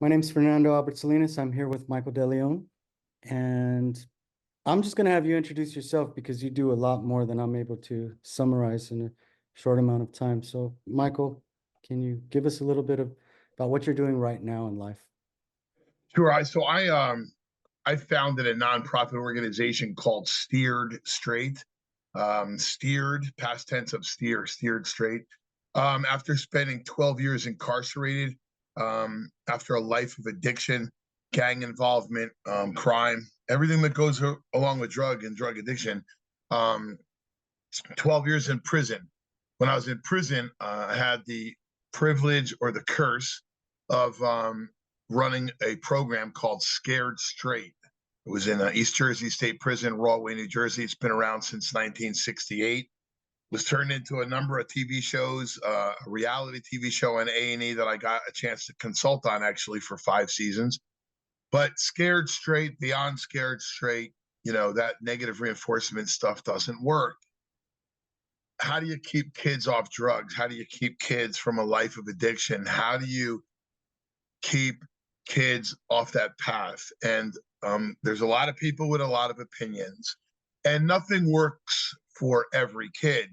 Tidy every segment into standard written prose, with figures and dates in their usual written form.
My name's Fernando Albert Salinas. I'm here with Michael DeLeon, and I'm just going to have you introduce yourself because you do a lot more than I'm able to summarize in a short amount of time. So, Michael, can you give us a little bit about what you're doing right now in life? Sure. I founded a nonprofit organization called Steered Straight. Steered, past tense of steered straight. After spending 12 years incarcerated, after a life of addiction, gang involvement, crime, everything that goes along with drug addiction, 12 years in prison. When I was in prison, I had the privilege or the curse of running a program called Scared Straight. It was in East Jersey State Prison, Rahway, New Jersey. It's been around since 1968. Was turned into a number of TV shows, a reality TV show on A&E that I got a chance to consult on actually for 5 seasons. But Scared Straight, beyond Scared Straight, that negative reinforcement stuff doesn't work. How do you keep kids off drugs? How do you keep kids from a life of addiction? How do you keep kids off that path? And there's a lot of people with a lot of opinions, and nothing works for every kid.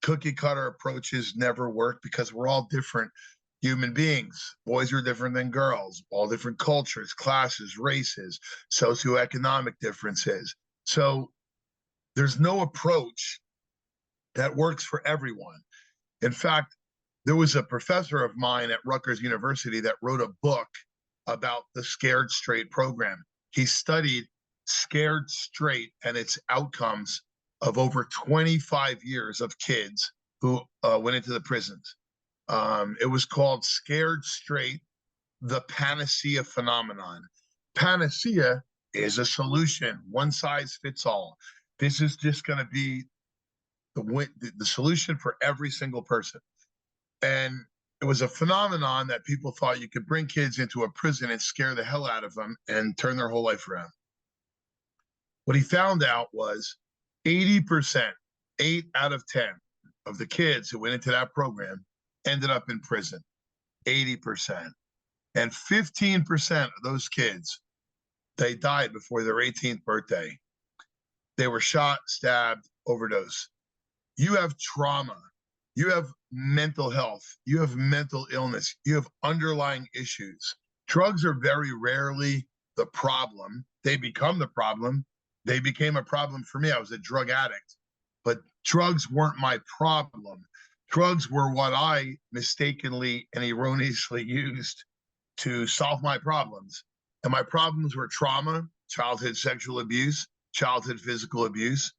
Cookie cutter approaches never work because we're all different human beings. Boys are different than girls, all different cultures, classes, races, socioeconomic differences. So there's no approach that works for everyone. In fact, there was a professor of mine at Rutgers University that wrote a book about the Scared Straight program. He studied Scared Straight and its outcomes of over 25 years of kids who went into the prisons. It was called Scared Straight, the Panacea Phenomenon. Panacea is a solution, one size fits all. This is just going to be the solution for every single person. And it was a phenomenon that people thought you could bring kids into a prison and scare the hell out of them and turn their whole life around. What he found out was 80%, 8 out of 10 of the kids who went into that program ended up in prison, 80%. And 15% of those kids, they died before their 18th birthday. They were shot, stabbed, overdosed. You have trauma. You have mental health. You have mental illness. You have underlying issues. Drugs are very rarely the problem. They become the problem. They became a problem for me. I was a drug addict, but drugs weren't my problem. Drugs were what I mistakenly and erroneously used to solve my problems. And my problems were trauma, childhood sexual abuse, childhood physical abuse,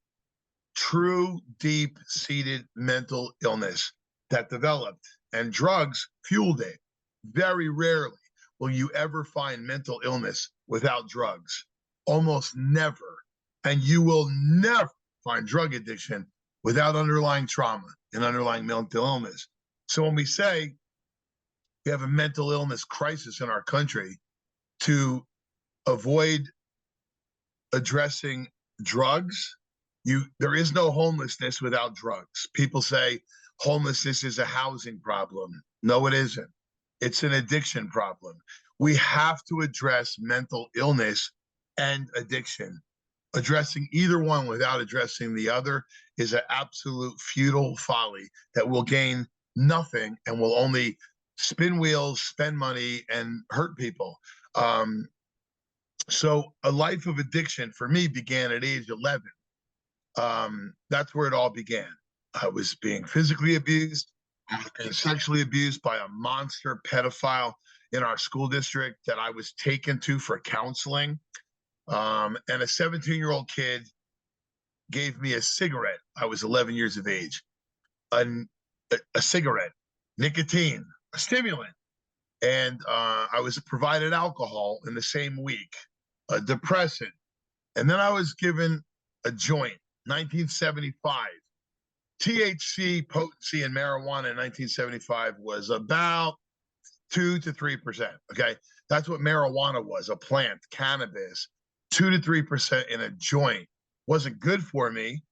true, deep-seated mental illness that developed, and drugs fueled it. Very rarely will you ever find mental illness without drugs. Almost never. And you will never find drug addiction without underlying trauma and underlying mental illness. So when we say we have a mental illness crisis in our country, to avoid addressing drugs, there is no homelessness without drugs. People say homelessness is a housing problem. No, it isn't. It's an addiction problem. We have to address mental illness and addiction. Addressing either one without addressing the other is an absolute futile folly that will gain nothing and will only spin wheels, spend money, and hurt people. So a life of addiction for me began at age 11. That's where it all began. I was being physically abused. I was being sexually abused by a monster pedophile in our school district that I was taken to for counseling. And a 17-year-old kid gave me a cigarette. I was 11 years of age. A cigarette, nicotine, a stimulant. And I was provided alcohol in the same week, a depressant. And then I was given a joint, 1975. THC potency in marijuana in 1975 was about 2 to 3%. Okay. That's what marijuana was, a plant, cannabis. 2 to 3% in a joint. Wasn't good for me,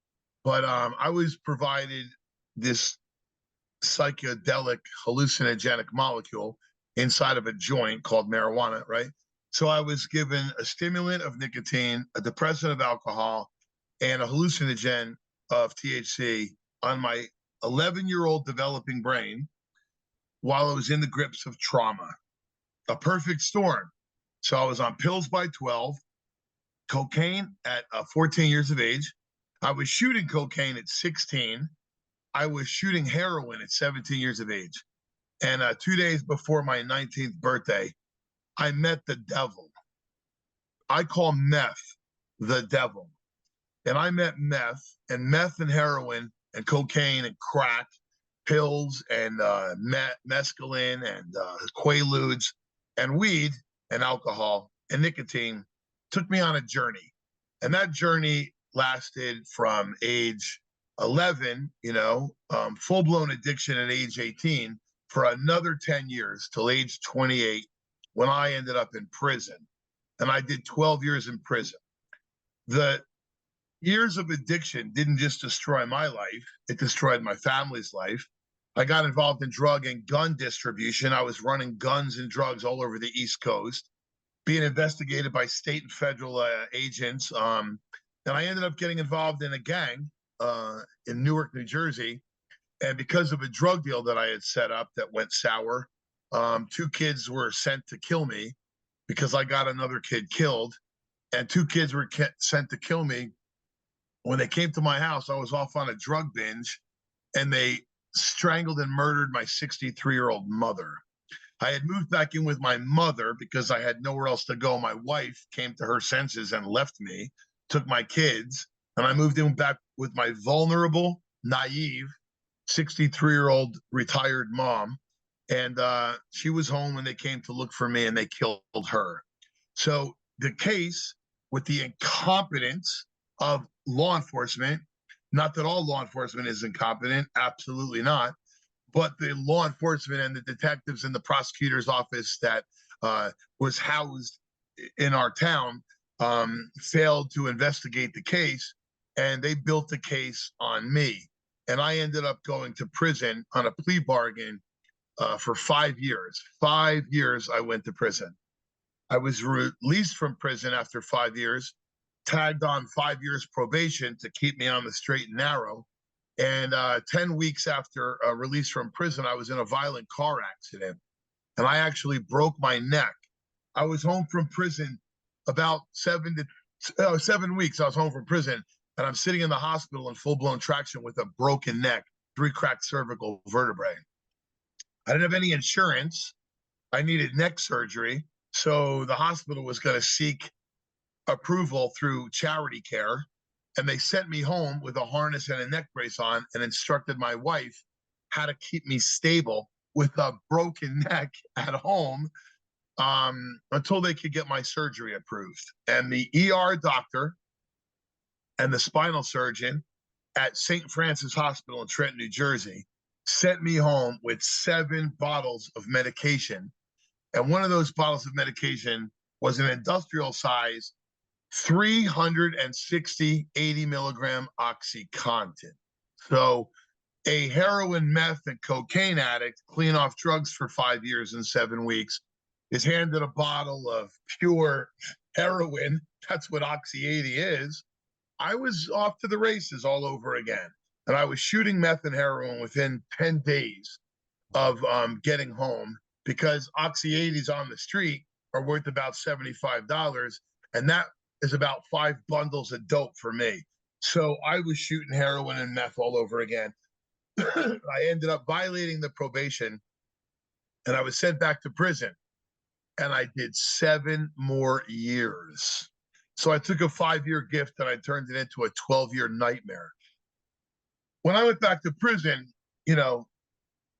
but I was provided this psychedelic hallucinogenic molecule inside of a joint called marijuana, right? So I was given a stimulant of nicotine, a depressant of alcohol, and a hallucinogen of THC on my 11-year-old developing brain while I was in the grips of trauma. A perfect storm. So I was on pills by 12, cocaine at 14 years of age. I was shooting cocaine at 16. I was shooting heroin at 17 years of age. And 2 days before my 19th birthday, I met the devil. I call meth the devil. And I met meth and heroin and cocaine and crack, pills and mescaline and quaaludes and weed and alcohol and nicotine took me on a journey. And that journey lasted from age 11, full-blown addiction at age 18 for another 10 years till age 28 when I ended up in prison. And I did 12 years in prison. The years of addiction didn't just destroy my life, it destroyed my family's life. I got involved in drug and gun distribution. I was running guns and drugs all over the East Coast, being investigated by state and federal agents. And I ended up getting involved in a gang in Newark, New Jersey. And because of a drug deal that I had set up that went sour, 2 kids were sent to kill me because I got another kid killed. And 2 kids were sent to kill me. When they came to my house, I was off on a drug binge, and they strangled and murdered my 63-year-old mother. I had moved back in with my mother because I had nowhere else to go. My wife came to her senses and left me, took my kids, and I moved in back with my vulnerable, naive, 63-year-old retired mom. And she was home when they came to look for me, and they killed her. So the case with the incompetence of law enforcement, not that all law enforcement is incompetent, absolutely not, but the law enforcement and the detectives in the prosecutor's office that was housed in our town failed to investigate the case, and they built the case on me. And I ended up going to prison on a plea bargain for 5 years. 5 years I went to prison. I was released from prison after 5 years, tagged on 5 years probation to keep me on the straight and narrow. And 10 weeks after release from prison, I was in a violent car accident, and I actually broke my neck. I was home from prison about 7 weeks. I was home from prison, and I'm sitting in the hospital in full-blown traction with a broken neck, 3 cracked cervical vertebrae. I didn't have any insurance. I needed neck surgery. So the hospital was going to seek approval through charity care. And they sent me home with a harness and a neck brace on and instructed my wife how to keep me stable with a broken neck at home until they could get my surgery approved. And the ER doctor and the spinal surgeon at St. Francis Hospital in Trenton, New Jersey, sent me home with 7 bottles of medication. And one of those bottles of medication was an industrial size 360 80 milligram OxyContin. So a heroin, meth, and cocaine addict, clean off drugs for 5 years and 7 weeks, is handed a bottle of pure heroin. That's what Oxy 80 is. I was off to the races all over again. And I was shooting meth and heroin within 10 days of getting home, because Oxy 80s on the street are worth about $75. And that is about 5 bundles of dope for me. So I was shooting heroin and meth all over again. I ended up violating the probation, and I was sent back to prison. And I did 7 more years. So I took a 5-year gift and I turned it into a 12-year nightmare. When I went back to prison, it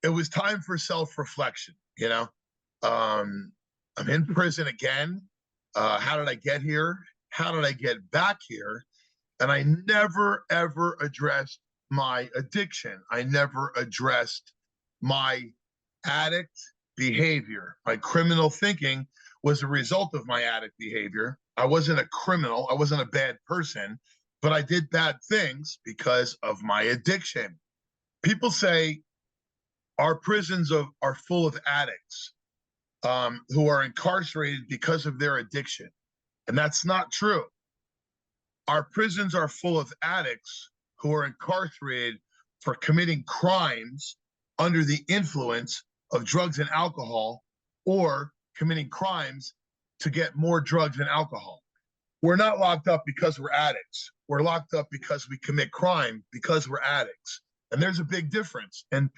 was time for self-reflection. I'm in prison again. How did I get here? How did I get back here? And I never, ever addressed my addiction. I never addressed my addict behavior. My criminal thinking was a result of my addict behavior. I wasn't a criminal. I wasn't a bad person, but I did bad things because of my addiction. People say our prisons are full of addicts. who are incarcerated because of their addiction. And that's not true. Our prisons are full of addicts who are incarcerated for committing crimes under the influence of drugs and alcohol, or committing crimes to get more drugs and alcohol. We're not locked up because we're addicts. We're locked up because we commit crime because we're addicts. And there's a big difference. And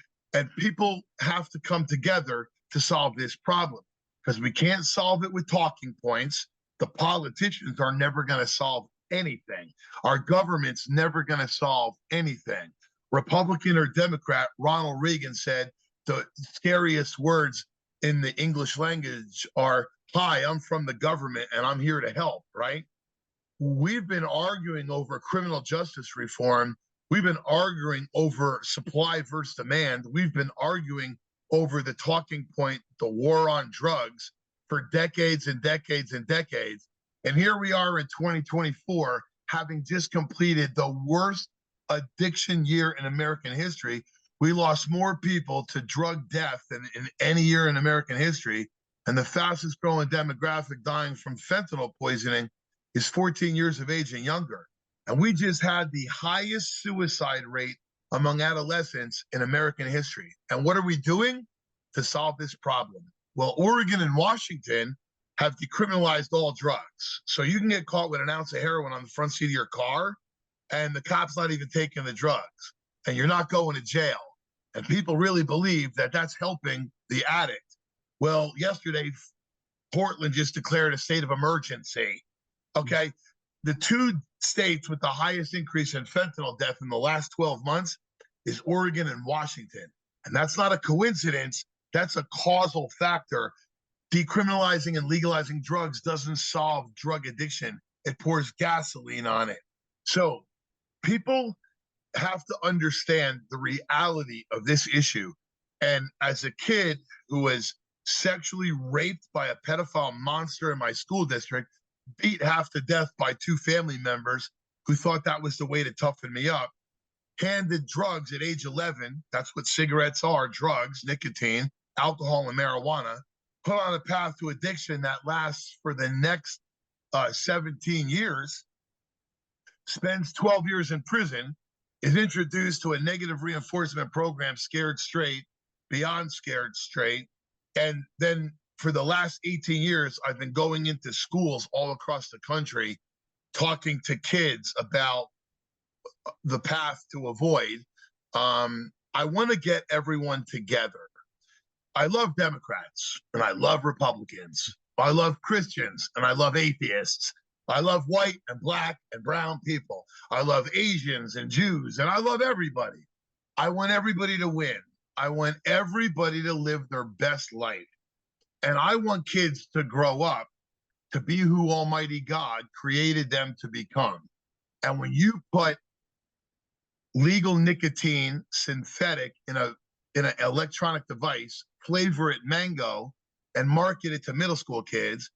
people have to come together to solve this problem, because we can't solve it with talking points. The politicians are never going to solve anything. Our government's never going to solve anything. Republican or Democrat, Ronald Reagan said the scariest words in the English language are, "Hi, I'm from the government and I'm here to help," right? We've been arguing over criminal justice reform. We've been arguing over supply versus demand. We've been arguing over the talking point, the war on drugs, for decades and decades and decades. And here we are in 2024, having just completed the worst addiction year in American history. We lost more people to drug death than in any year in American history. And the fastest growing demographic dying from fentanyl poisoning is 14 years of age and younger. And we just had the highest suicide rate among adolescents in American history. And what are we doing to solve this problem? Well, Oregon and Washington have decriminalized all drugs. So you can get caught with an ounce of heroin on the front seat of your car, and the cop's not even taking the drugs, and you're not going to jail. And people really believe that that's helping the addict. Well, yesterday, Portland just declared a state of emergency. Okay. The two states with the highest increase in fentanyl death in the last 12 months is Oregon and Washington. And that's not a coincidence. That's a causal factor. Decriminalizing and legalizing drugs doesn't solve drug addiction. It pours gasoline on it. So people have to understand the reality of this issue. And as a kid who was sexually raped by a pedophile monster in my school district, beat half to death by two family members who thought that was the way to toughen me up, handed drugs at age 11, that's what cigarettes are, drugs, nicotine, alcohol, and marijuana, put on a path to addiction that lasts for the next 17 years, spends 12 years in prison, is introduced to a negative reinforcement program, Scared Straight, Beyond Scared Straight, and then for the last 18 years, I've been going into schools all across the country, talking to kids about the path to avoid. I want to get everyone together. I love Democrats and I love Republicans. I love Christians and I love atheists. I love white and black and brown people. I love Asians and Jews, and I love everybody. I want everybody to win. I want everybody to live their best life. And I want kids to grow up to be who Almighty God created them to become. And when you put legal nicotine, synthetic, in an electronic device, flavor it mango, and market it to middle school kids,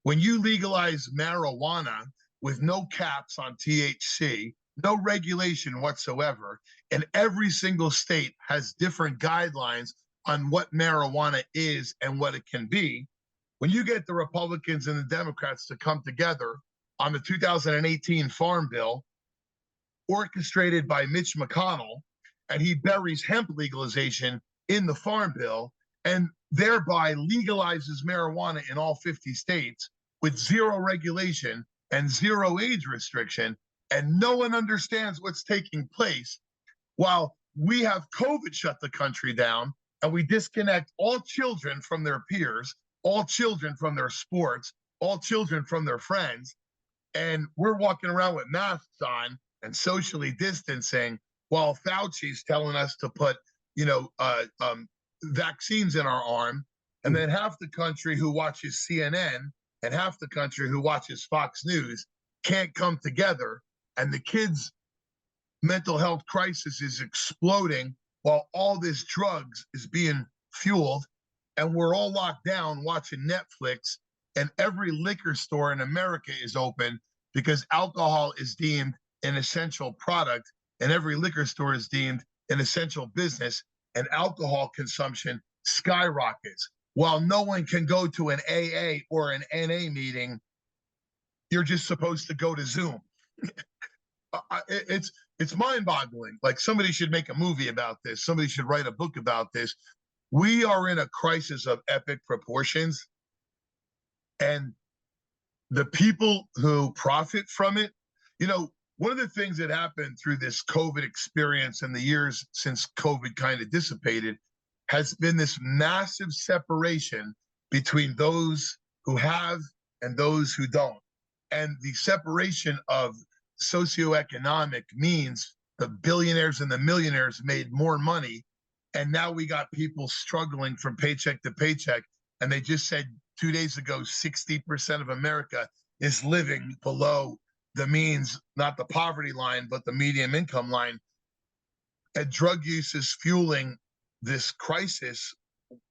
when you legalize marijuana with no caps on THC, no regulation whatsoever, and every single state has different guidelines on what marijuana is and what it can be, when you get the Republicans and the Democrats to come together on the 2018 Farm Bill, orchestrated by Mitch McConnell, and he buries hemp legalization in the Farm Bill and thereby legalizes marijuana in all 50 states with zero regulation and zero age restriction, and no one understands what's taking place, while we have COVID shut the country down, and we disconnect all children from their peers, all children from their sports, all children from their friends, and we're walking around with masks on and socially distancing while Fauci's telling us to put, vaccines in our arm, and then half the country who watches CNN and half the country who watches Fox News can't come together, and the kids' mental health crisis is exploding while all this drugs is being fueled, and we're all locked down watching Netflix, and every liquor store in America is open because alcohol is deemed an essential product, and every liquor store is deemed an essential business, and alcohol consumption skyrockets. while no one can go to an AA or an NA meeting, you're just supposed to go to Zoom. It's mind-boggling. Like, somebody should make a movie about this. Somebody should write a book about this. We are in a crisis of epic proportions, and the people who profit from it, one of the things that happened through this COVID experience and the years since COVID kind of dissipated has been this massive separation between those who have and those who don't. And the separation of socioeconomic means the billionaires and the millionaires made more money. And now we got people struggling from paycheck to paycheck. And they just said 2 days ago, 60% of America is living below the means, not the poverty line, but the medium income line. And drug use is fueling this crisis.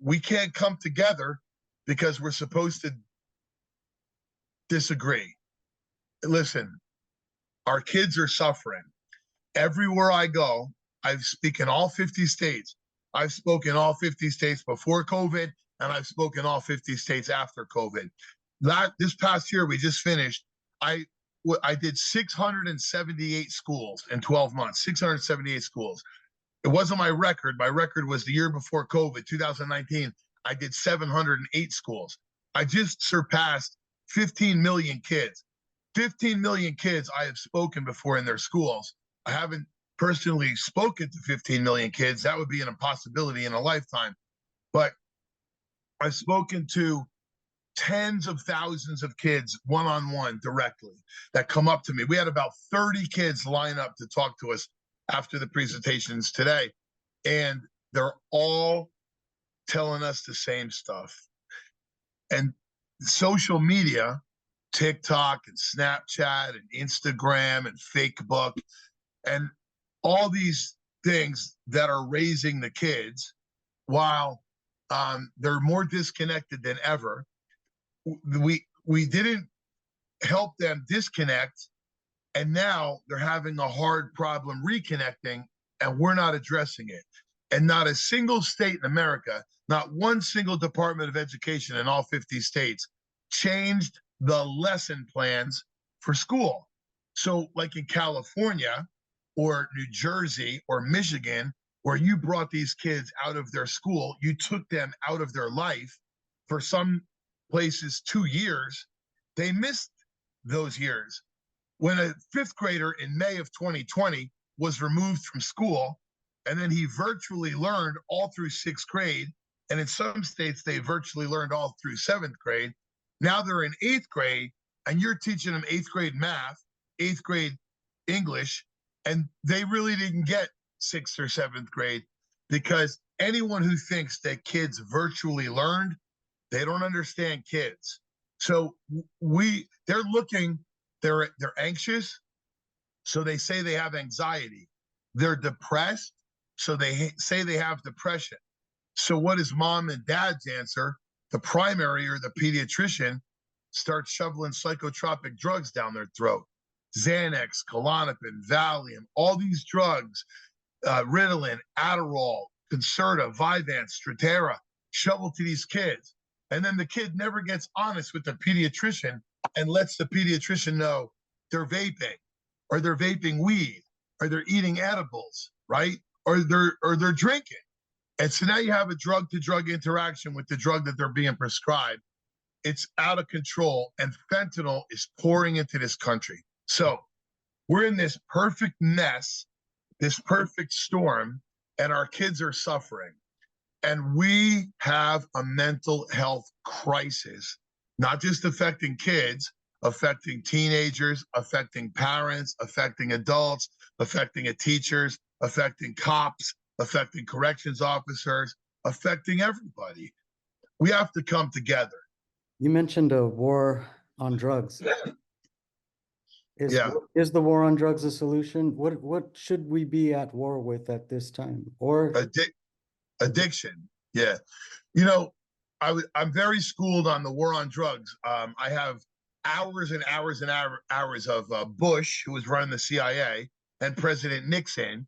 We can't come together because we're supposed to disagree. Listen, our kids are suffering. Everywhere I go, I speak in all 50 states. I've spoken all 50 states before COVID, and I've spoken all 50 states after COVID. This past year, we just finished, I did 678 schools in 12 months, 678 schools. It wasn't my record. My record was the year before COVID, 2019. I did 708 schools. I just surpassed 15 million kids. 15 million kids I have spoken before in their schools. I haven't personally spoken to 15 million kids. That would be an impossibility in a lifetime. But I've spoken to tens of thousands of kids one-on-one directly that come up to me. We had about 30 kids line up to talk to us after the presentations today. And they're all telling us the same stuff. And social media, TikTok and Snapchat and Instagram and Facebook and all these things that are raising the kids, while they're more disconnected than ever, we didn't help them disconnect, and now they're having a hard problem reconnecting, and we're not addressing it. And not a single state in America, not one single Department of Education in all 50 states changed the lesson plans for school. So like in California or New Jersey or Michigan, where you brought these kids out of their school, you took them out of their life for some places 2 years, they missed those years. When a fifth grader in May of 2020 was removed from school, and then he virtually learned all through 6th grade, and in some states they virtually learned all through 7th grade. Now they're in 8th grade, and you're teaching them 8th grade math, 8th grade English, and they really didn't get 6th or 7th grade, because anyone who thinks that kids virtually learned, they don't understand kids. So they're anxious, so they say they have anxiety. They're depressed, so they say they have depression. So what is mom and dad's answer? The primary or the pediatrician starts shoveling psychotropic drugs down their throat. Xanax, Klonopin, Valium, all these drugs, Ritalin, Adderall, Concerta, Vyvanse, Strattera, shoveled to these kids. And then the kid never gets honest with the pediatrician and lets the pediatrician know they're vaping, or they're vaping weed, or they're eating edibles, right? Or they're drinking. And so now you have a drug-to-drug interaction with the drug that they're being prescribed. It's out of control, and fentanyl is pouring into this country. So we're in this perfect mess, this perfect storm, and our kids are suffering. And we have a mental health crisis, not just affecting kids, affecting teenagers, affecting parents, affecting adults, affecting teachers, affecting cops, affecting corrections officers, affecting everybody. We have to come together. You mentioned a war on drugs. Yeah. Is the war on drugs a solution? What should we be at war with at this time? Or addiction. Yeah. I'm very schooled on the war on drugs. I have hours and hours and hours of Bush, who was running the CIA, and President Nixon.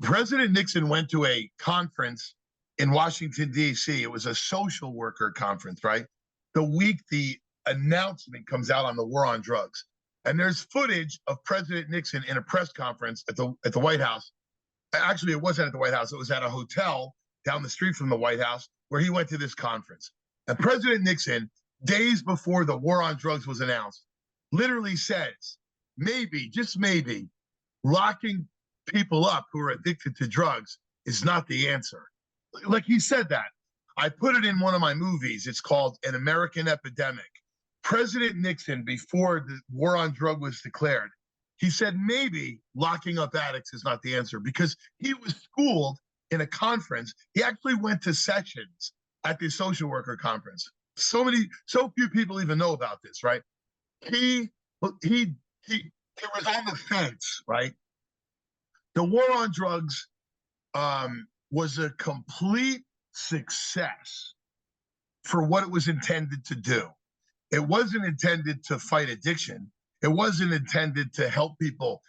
President Nixon went to a conference in Washington, D.C. It was a social worker conference, right? The week the announcement comes out on the war on drugs. And there's footage of President Nixon in a press conference at the White House. Actually, it wasn't at the White House. It was at a hotel down the street from the White House where he went to this conference. And President Nixon, days before the war on drugs was announced, literally says, maybe, just maybe, locking people up who are addicted to drugs is not the answer. Like he said that. I put it in one of my movies. It's called An American Epidemic. President Nixon, before the war on drug was declared, he said maybe locking up addicts is not the answer because he was schooled in a conference. He actually went to sessions at the social worker conference. So few people even know about this, right? He was on the fence, right? The war on drugs was a complete success for what it was intended to do. It wasn't intended to fight addiction. It wasn't intended to help people,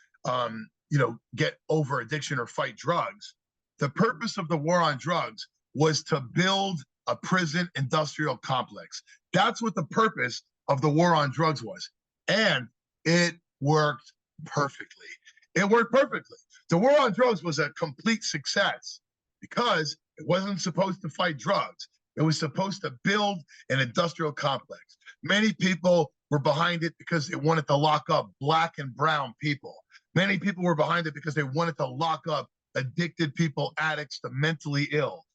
get over addiction or fight drugs. The purpose of the war on drugs was to build a prison industrial complex. That's what the purpose of the war on drugs was. And it worked perfectly. It worked perfectly. The war on drugs was a complete success because it wasn't supposed to fight drugs. It was supposed to build an industrial complex. Many people were behind it because they wanted to lock up Black and brown people. Many people were behind it because they wanted to lock up addicted people, addicts, the mentally ill.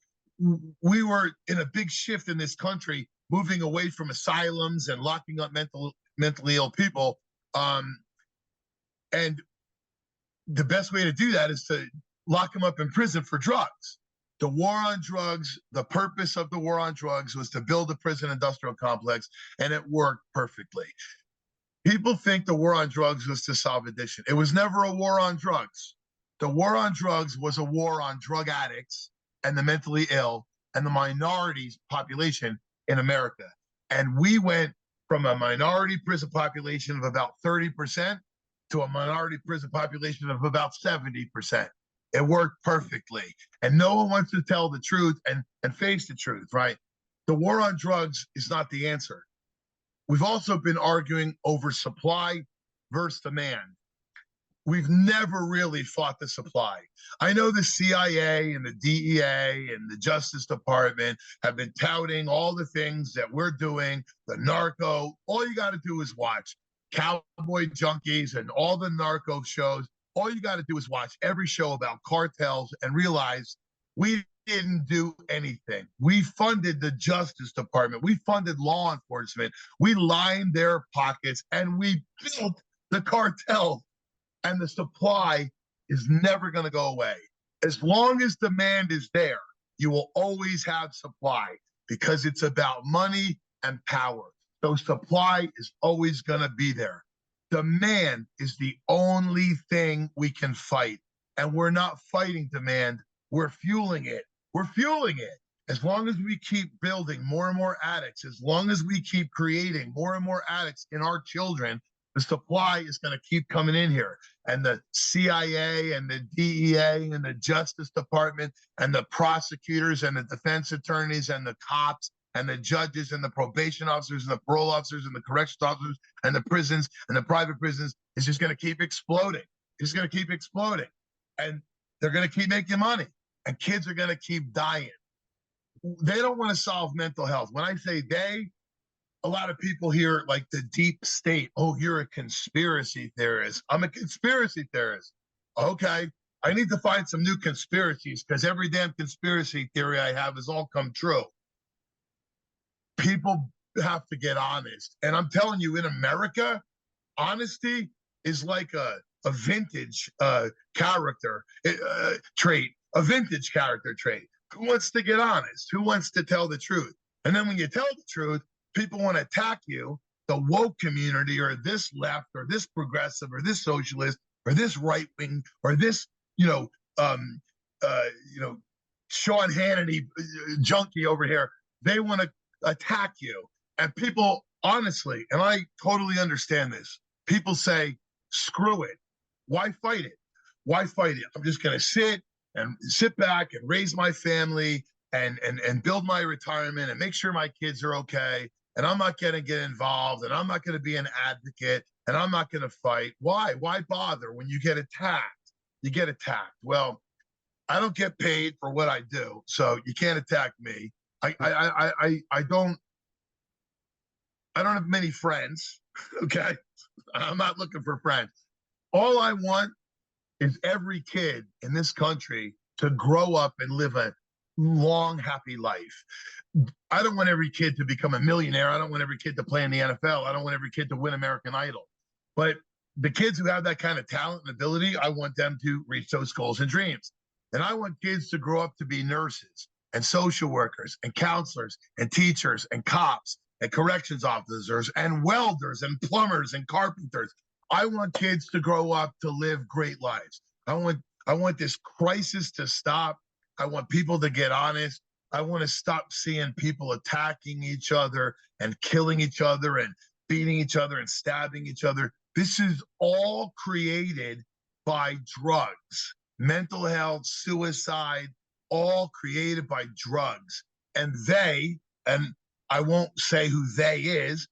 We were in a big shift in this country, moving away from asylums and locking up mentally ill people. And the best way to do that is to lock them up in prison for drugs. The war on drugs, the purpose of the war on drugs was to build a prison industrial complex, and it worked perfectly. People think the war on drugs was to solve addiction. It was never a war on drugs. The war on drugs was a war on drug addicts and the mentally ill and the minorities population in America. And we went from a minority prison population of about 30% to a minority prison population of about 70%. It worked perfectly. And no one wants to tell the truth and face the truth, right? The war on drugs is not the answer. We've also been arguing over supply versus demand. We've never really fought the supply. I know the CIA and the DEA and the Justice Department have been touting all the things that we're doing, the narco. All you got to do is watch Cowboy Junkies and all the narco shows. All you got to do is watch every show about cartels and realize we didn't do anything. We funded the Justice Department. We funded law enforcement. We lined their pockets and we built the cartels. And the supply is never going to go away. As long as demand is there, you will always have supply because it's about money and power. So supply is always going to be there. Demand is the only thing we can fight. And we're not fighting demand. We're fueling it. We're fueling it. As long as we keep building more and more addicts, as long as we keep creating more and more addicts in our children, the supply is going to keep coming in here. And the CIA and the DEA and the Justice Department and the prosecutors and the defense attorneys and the cops and the judges and the probation officers and the parole officers and the corrections officers and the prisons and the private prisons is just going to keep exploding. It's going to keep exploding. And they're going to keep making money. And kids are going to keep dying. They don't want to solve mental health. When I say they, a lot of people hear like the deep state. Oh, you're a conspiracy theorist. I'm a conspiracy theorist. Okay. I need to find some new conspiracies because every damn conspiracy theory I have has all come true. People have to get honest. And I'm telling you, in America, honesty is like a vintage character trait, a vintage character trait. Who wants to get honest? Who wants to tell the truth? And then when you tell the truth, people want to attack you, the woke community, or this left, or this progressive, or this socialist, or this right wing, or this, Sean Hannity junkie over here. They want to attack you. And people, honestly, and I totally understand this, people say, screw it. Why fight it? Why fight it? I'm just going to sit back and raise my family and build my retirement and make sure my kids are okay. And I'm not going to get involved, and I'm not going to be an advocate, and I'm not going to fight. Why? Why bother? When you get attacked, you get attacked. Well, I don't get paid for what I do, so you can't attack me. I don't have many friends. Okay, I'm not looking for friends. All I want is every kid in this country to grow up and live a long, happy life. I don't want every kid to become a millionaire. I don't want every kid to play in the NFL. I don't want every kid to win American Idol. But the kids who have that kind of talent and ability, I want them to reach those goals and dreams. And I want kids to grow up to be nurses and social workers and counselors and teachers and cops and corrections officers and welders and plumbers and carpenters. I want kids to grow up to live great lives. I want this crisis to stop. I want people to get honest. I want to stop seeing people attacking each other and killing each other and beating each other and stabbing each other. This is all created by drugs, mental health, suicide, all created by drugs. And I won't say who they is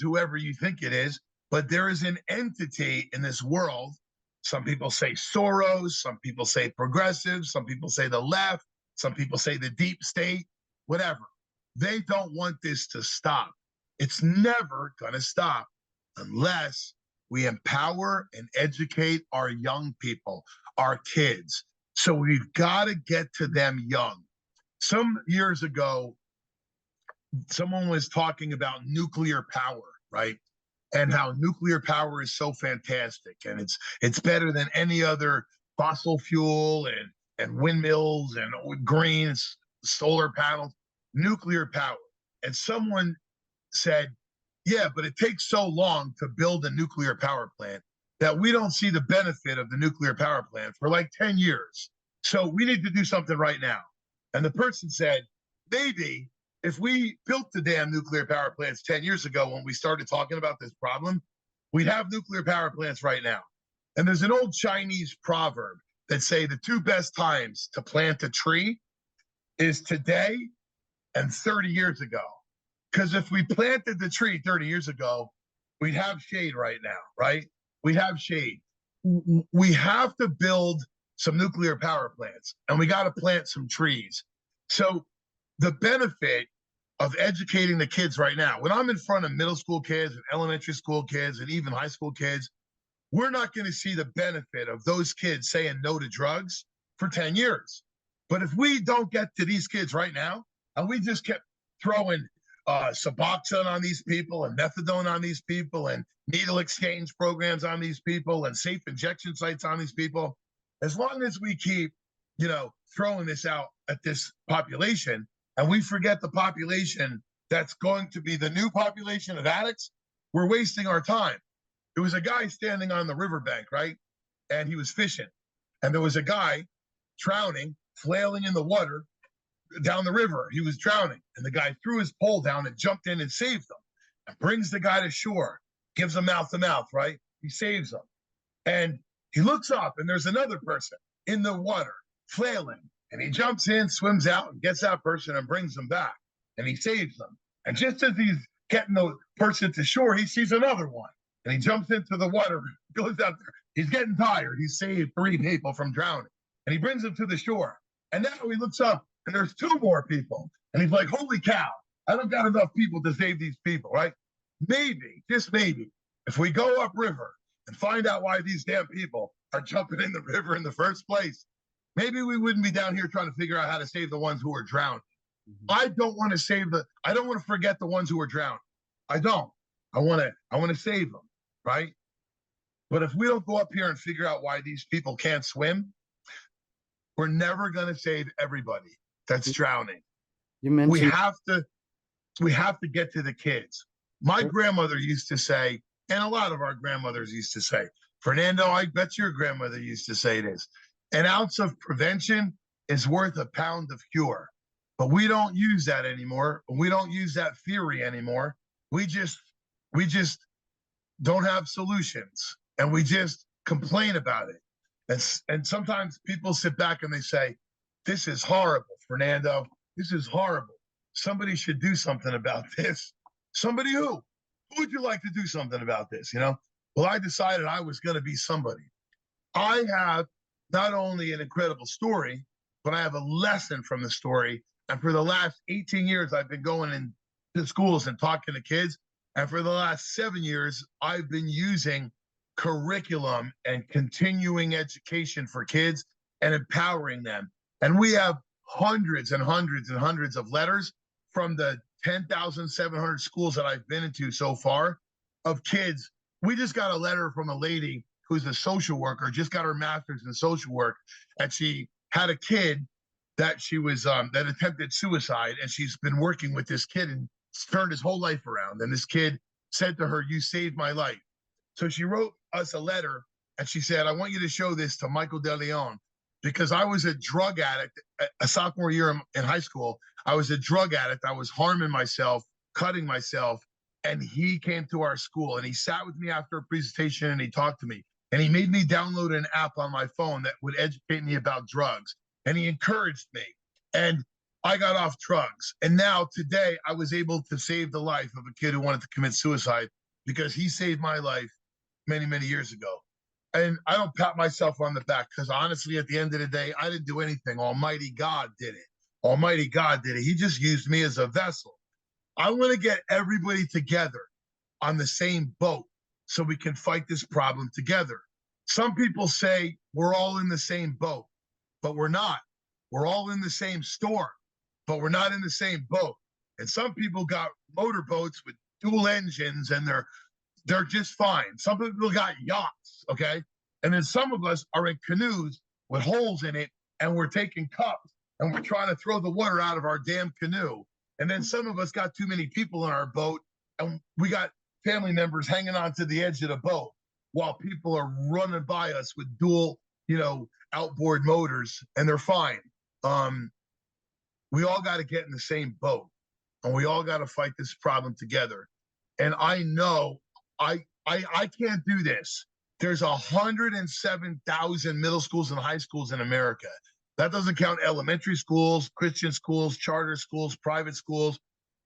whoever you think it is, but there is an entity in this world. Some people say Soros, some people say progressives, some people say the left, some people say the deep state, whatever. They don't want this to stop. It's never going to stop unless we empower and educate our young people, our kids. So we've got to get to them young. Some years ago, someone was talking about nuclear power, right? And how nuclear power is so fantastic, and it's better than any other fossil fuel and windmills and green solar panels, nuclear power. And someone said, yeah, but it takes so long to build a nuclear power plant that we don't see the benefit of the nuclear power plant for like 10 years. So we need to do something right now. And the person said, maybe if we built the damn nuclear power plants 10 years ago when we started talking about this problem, we'd have nuclear power plants right now. And there's an old Chinese proverb that say the two best times to plant a tree is today and 30 years ago. Because if we planted the tree 30 years ago, we'd have shade right now, right? We'd have shade. We have to build some nuclear power plants, and we got to plant some trees. So the benefit of educating the kids right now, when I'm in front of middle school kids and elementary school kids and even high school kids, we're not going to see the benefit of those kids saying no to drugs for 10 years. But if we don't get to these kids right now, and we just kept throwing Suboxone on these people and methadone on these people and needle exchange programs on these people and safe injection sites on these people, as long as we keep, throwing this out at this population, and we forget the population that's going to be the new population of addicts, we're wasting our time. There was a guy standing on the riverbank, right? And he was fishing. And there was a guy drowning, flailing in the water down the river. He was drowning. And the guy threw his pole down and jumped in and saved him. And brings the guy to shore, gives him mouth to mouth, right? He saves him. And he looks up, and there's another person in the water, flailing. And he jumps in, swims out, and gets that person and brings them back. And he saves them. And just as he's getting the person to shore, he sees another one. And he jumps into the water, goes out there. He's getting tired. He saved 3 people from drowning. And he brings them to the shore. And now he looks up, and there's 2 more people. And he's like, holy cow, I don't got enough people to save these people, right? Maybe, just maybe, if we go upriver and find out why these damn people are jumping in the river in the first place, maybe we wouldn't be down here trying to figure out how to save the ones who are drowned. Mm-hmm. I don't want to forget the ones who are drowned. I don't. I want to save them, right? But if we don't go up here and figure out why these people can't swim, we're never going to save everybody that's drowning. You mentioned we have to get to the kids. My grandmother used to say, and a lot of our grandmothers used to say, Fernando, I bet your grandmother used to say this, an ounce of prevention is worth a pound of cure. But we don't use that anymore. We don't use that theory anymore. We just don't have solutions, and we just complain about it. And sometimes people sit back and they say, this is horrible, Fernando. this is horrible. Somebody should do something about this. Somebody who? Who would you like to do something about this? Well, I decided I was going to be somebody. I have not only an incredible story, but I have a lesson from the story. And for the last 18 years, I've been going into schools and talking to kids. And for the last 7 years, I've been using curriculum and continuing education for kids and empowering them. And we have hundreds and hundreds and hundreds of letters from the 10,700 schools that I've been into so far of kids. We just got a letter from a lady who's a social worker, just got her master's in social work, and she had a kid that she was that attempted suicide, and she's been working with this kid and turned his whole life around. And this kid said to her, "You saved my life." So she wrote us a letter, and she said, "I want you to show this to Michael DeLeon, because I was a drug addict a sophomore year in high school. I was a drug addict. I was harming myself, cutting myself, and he came to our school, and he sat with me after a presentation, and he talked to me. And he made me download an app on my phone that would educate me about drugs. And he encouraged me. And I got off drugs. And now today I was able to save the life of a kid who wanted to commit suicide because he saved my life many, many years ago. And I don't pat myself on the back because honestly, at the end of the day, I didn't do anything. Almighty God did it. Almighty God did it. He just used me as a vessel. I want to get everybody together on the same boat so we can fight this problem together. Some people say we're all in the same boat, but we're not. We're all in the same storm, but we're not in the same boat. And some people got motorboats with dual engines and they're just fine. Some people got yachts, okay? And then some of us are in canoes with holes in it, and we're taking cups and we're trying to throw the water out of our damn canoe. And then some of us got too many people in our boat, and we got family members hanging on to the edge of the boat while people are running by us with dual, outboard motors, and they're fine. We all got to get in the same boat, and we all got to fight this problem together. And I know I can't do this. There's 107,000 middle schools and high schools in America. That doesn't count elementary schools, Christian schools, charter schools, private schools,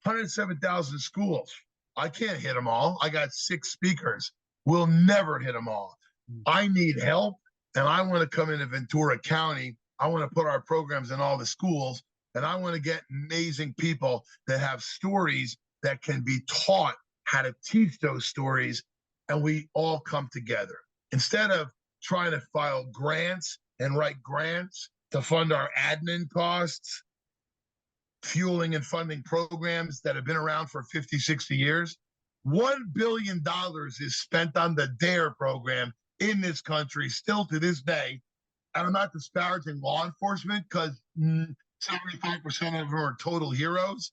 107,000 schools. I can't hit them all. I got 6 speakers. We'll never hit them all. I need help, and I want to come into Ventura County. I want to put our programs in all the schools, and I want to get amazing people that have stories that can be taught how to teach those stories, and we all come together. Instead of trying to file grants and write grants to fund our admin costs, fueling and funding programs that have been around for 50, 60 years. $1 billion is spent on the DARE program in this country still to this day. And I'm not disparaging law enforcement because 75% of them are total heroes,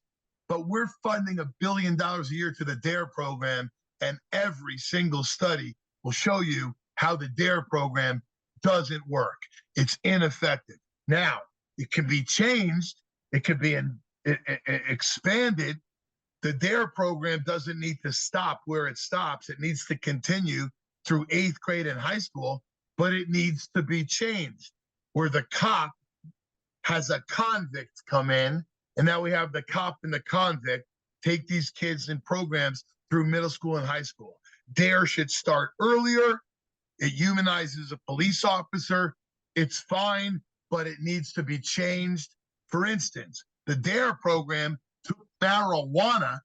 but we're funding $1 billion a year to the DARE program, and every single study will show you how the DARE program doesn't work. It's ineffective. Now, it can be changed. It could be expanded. The DARE program doesn't need to stop where it stops. It needs to continue through 8th grade and high school, but it needs to be changed where the cop has a convict come in, and now we have the cop and the convict take these kids in programs through middle school and high school. DARE should start earlier. It humanizes a police officer. It's fine, but it needs to be changed. For instance, the DARE program took marijuana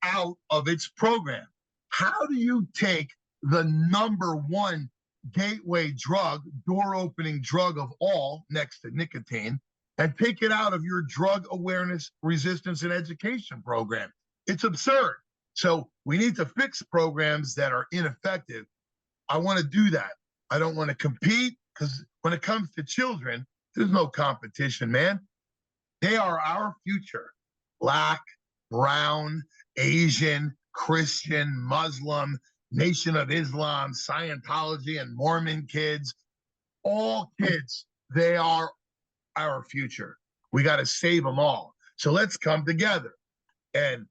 out of its program. How do you take the #1 gateway drug, door-opening drug of all, next to nicotine, and take it out of your drug awareness, resistance, and education program? It's absurd. So we need to fix programs that are ineffective. I want to do that. I don't want to compete, because when it comes to children, there's no competition, man. They are our future. Black, brown, Asian, Christian, Muslim, Nation of Islam, Scientology, and Mormon kids, all kids, they are our future. We got to save them all. So let's come together. And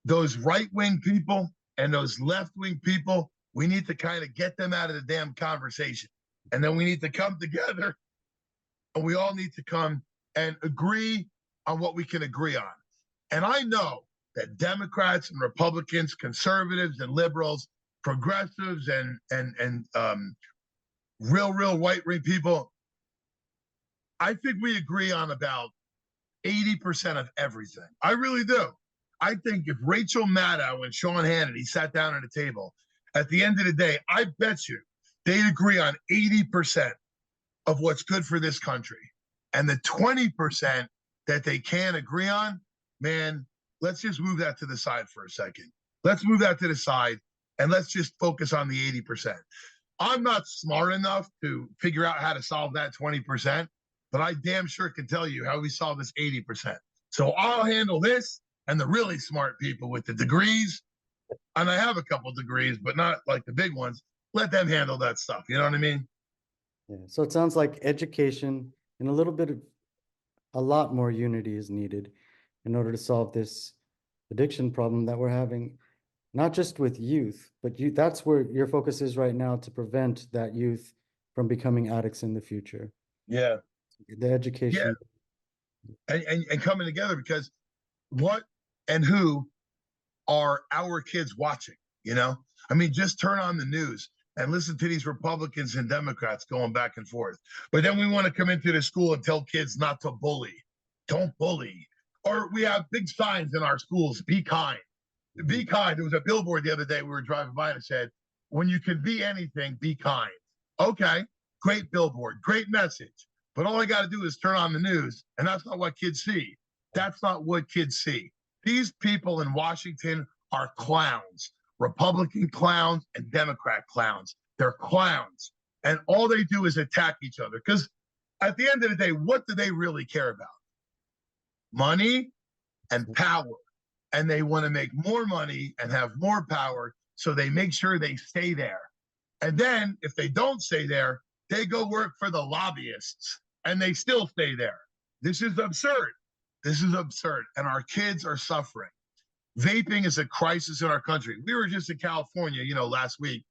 those right-wing people and those left-wing people, we need to kind of get them out of the damn conversation. And then we need to come together, and we all need to come and agree on what we can agree on. And I know that Democrats and Republicans, conservatives and liberals, progressives and real white wing people, I think we agree on about 80% of everything. I really do. I think if Rachel Maddow and Sean Hannity sat down at a table, at the end of the day, I bet you they'd agree on 80% of what's good for this country. And the 20% that they can't agree on, man, let's just move that to the side for a second. Let's move that to the side and let's just focus on the 80%. I'm not smart enough to figure out how to solve that 20%, but I damn sure can tell you how we solve this 80%. So I'll handle this, and the really smart people with the degrees, and I have a couple degrees, but not like the big ones, let them handle that stuff. You know what I mean? Yeah. So it sounds like education and a lot more unity is needed in order to solve this addiction problem that we're having, not just with youth, but that's where your focus is right now, to prevent that youth from becoming addicts in the future. Yeah. The education. Yeah. And coming together, because what and who are our kids watching? You know, I mean, just turn on the news and listen to these Republicans and Democrats going back and forth. But then we want to come into the school and tell kids not to bully. Don't bully. Or we have big signs in our schools, be kind. Be kind. There was a billboard the other day we were driving by and it said, when you can be anything, be kind. Okay, great billboard, great message. But all I got to do is turn on the news, and that's not what kids see. That's not what kids see. These people in Washington are clowns, Republican clowns and Democrat clowns. They're clowns. And all they do is attack each other. Because at the end of the day, what do they really care about? Money and power. And they want to make more money and have more power, so they make sure they stay there. And then if they don't stay there, they go work for the lobbyists and they still stay there. This is absurd. This is absurd. And our kids are suffering. Vaping is a crisis in our country. We were just in California, last week.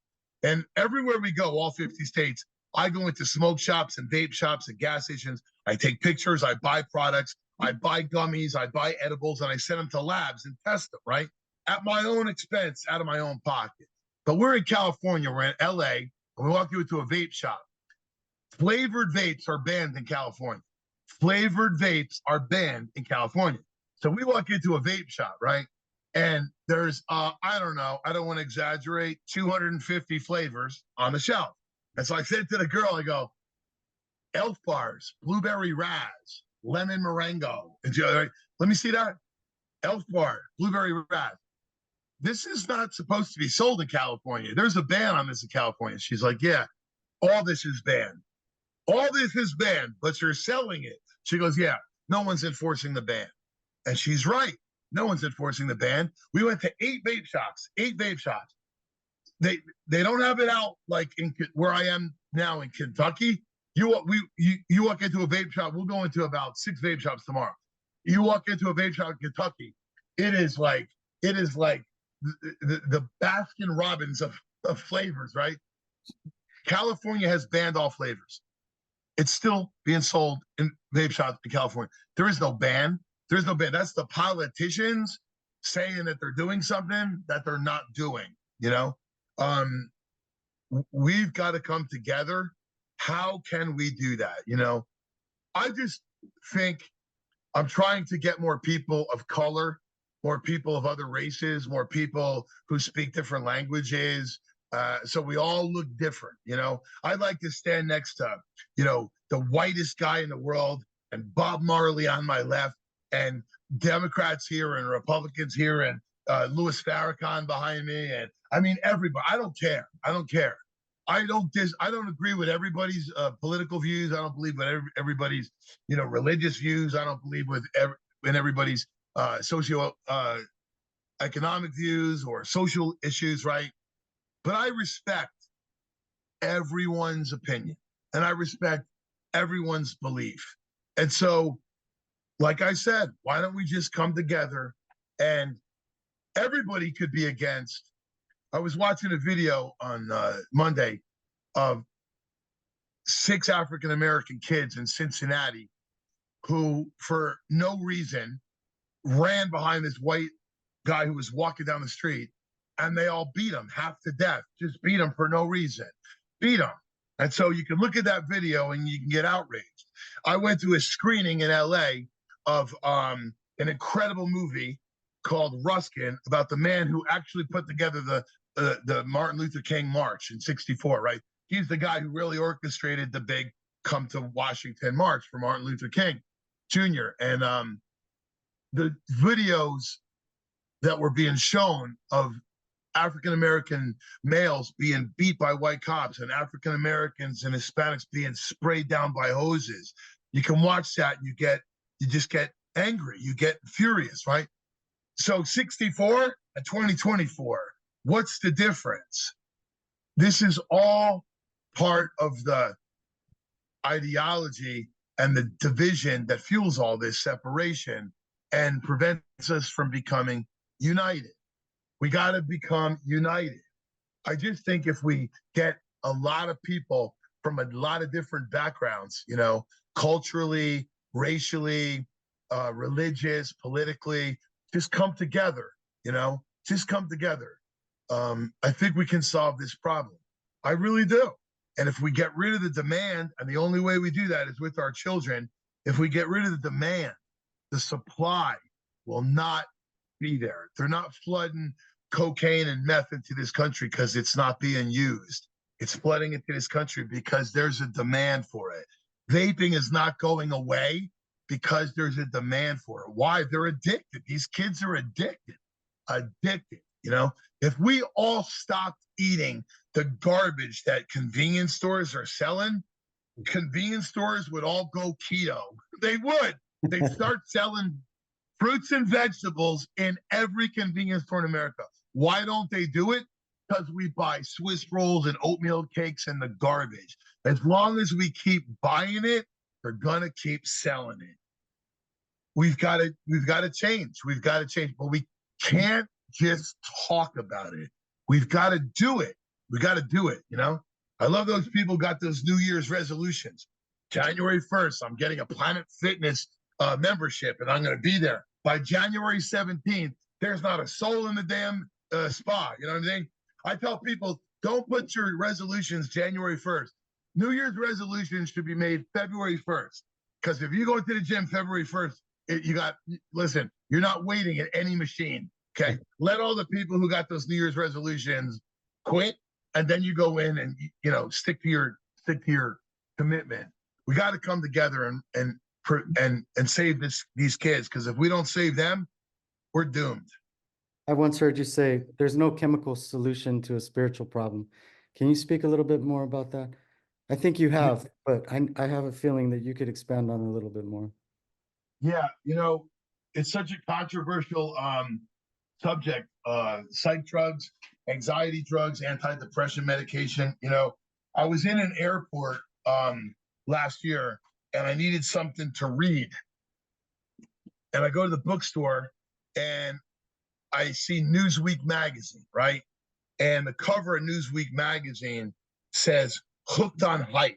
And everywhere we go, all 50 states, I go into smoke shops and vape shops and gas stations. I take pictures. I buy products. I buy gummies. I buy edibles. And I send them to labs and test them, right? At my own expense, out of my own pocket. But we're in California. We're in LA. And we walk into a vape shop. Flavored vapes are banned in California. Flavored vapes are banned in California. So we walk into a vape shop, right? And there's, I don't know, I don't want to exaggerate, 250 flavors on the shelf. And so I said to the girl, I go, Elf Bars, Blueberry Raz, Lemon Meringue. And she, like, let me see that. Elf Bar, Blueberry Raz. This is not supposed to be sold in California. There's a ban on this in California. She's like, yeah, all this is banned. All this is banned, but you're selling it. She goes, yeah, no one's enforcing the ban. And she's right. No one's enforcing the ban. We went to 8 vape shops. They don't have it out like in where I am now in Kentucky. You walk into a vape shop. We'll go into about 6 vape shops tomorrow. You walk into a vape shop in Kentucky. It is like the Baskin Robbins of flavors, right? California has banned all flavors. It's still being sold in vape shops in California. There is no ban. There's no ban. That's the politicians saying that they're doing something that they're not doing, We've got to come together. How can we do that? I just think I'm trying to get more people of color, more people of other races, more people who speak different languages, so we all look different. I'd like to stand next to, the whitest guy in the world and Bob Marley on my left and Democrats here and Republicans here and Louis Farrakhan behind me. And I mean, everybody, I don't care. I don't agree with everybody's political views. I don't believe with everybody's, religious views. I don't believe in everybody's socio-economic views or social issues, right? But I respect everyone's opinion and I respect everyone's belief. And so, like I said, why don't we just come together and everybody could be against. I was watching a video on Monday of 6 African-American kids in Cincinnati who, for no reason, ran behind this white guy who was walking down the street, and they all beat him half to death. Just beat him for no reason. Beat him. And so you can look at that video and you can get outraged. I went to a screening in LA of an incredible movie called Ruskin about the man who actually put together the Martin Luther King March in '64, right? He's the guy who really orchestrated the big Come to Washington March for Martin Luther King Jr. And the videos that were being shown of African-American males being beat by white cops and African-Americans and Hispanics being sprayed down by hoses. You can watch that and you just get angry. You get furious, right? So 64 and 2024, what's the difference? This is all part of the ideology and the division that fuels all this separation and prevents us from becoming united. We got to become united. I just think if we get a lot of people from a lot of different backgrounds, you know, culturally, racially, religious, politically, just come together, you know, just come together. I think we can solve this problem. I really do. And if we get rid of the demand, and the only way we do that is with our children, if we get rid of the demand, the supply will not be there. They're not flooding cocaine and meth into this country because it's not being used. It's flooding into this country because there's a demand for it. Vaping is not going away because there's a demand for it. Why? They're addicted. These kids are addicted, you know? If we all stopped eating the garbage that convenience stores are selling, convenience stores would all go keto. They would. They'd start selling fruits and vegetables in every convenience store in America. Why don't they do it? Because we buy Swiss rolls and oatmeal cakes and the garbage. As long as we keep buying it, they're gonna keep selling it. We've got to change. We've got to change, but we can't just talk about it. We've got to do it. We got to do it. You know, I love those people who got those New Year's resolutions. January 1st, I'm getting a Planet Fitness membership, and I'm going to be there. By January 17th, there's not a soul in the damn spa. You know what I'm saying? I tell people, don't put your resolutions January 1st. New Year's resolutions should be made February 1st. Because if you go to the gym February 1st, listen, you're not waiting at any machine. Okay. Let all the people who got those New Year's resolutions quit. And then you go in and, you know, stick to your commitment. We got to come together and save these kids. Because if we don't save them, we're doomed. I once heard you say there's no chemical solution to a spiritual problem. Can you speak a little bit more about that? I think you have, but I have a feeling that you could expand on it a little bit more. Yeah, you know, it's such a controversial subject. Psych drugs, anxiety drugs, antidepressant medication. You know, I was in an airport last year and I needed something to read. And I go to the bookstore and I see Newsweek magazine, right? And the cover of Newsweek magazine says, "Hooked on hype.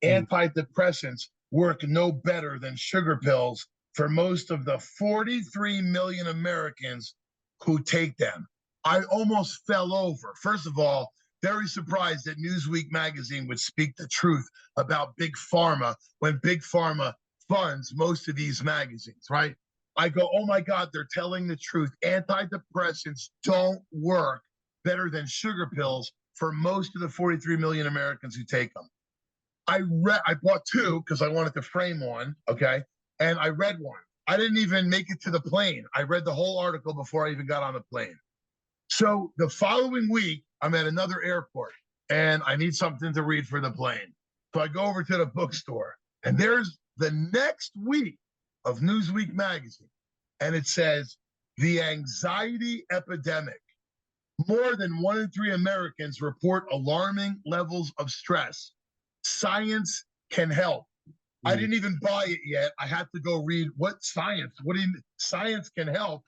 Antidepressants work no better than sugar pills for most of the 43 million Americans who take them." I almost fell over. First of all, very surprised that Newsweek magazine would speak the truth about Big Pharma when Big Pharma funds most of these magazines, right? I go, oh my God, they're telling the truth. Antidepressants don't work better than sugar pills for most of the 43 million Americans who take them. I bought two because I wanted to frame one, okay? And I read one. I didn't even make it to the plane. I read the whole article before I even got on the plane. So the following week, I'm at another airport and I need something to read for the plane. So I go over to the bookstore and there's the next week of Newsweek magazine. And it says, "The anxiety epidemic. More than 1 in 3 Americans report alarming levels of stress. Science can help." I didn't even buy it yet. I had to go read what science. What do you mean? Science can help?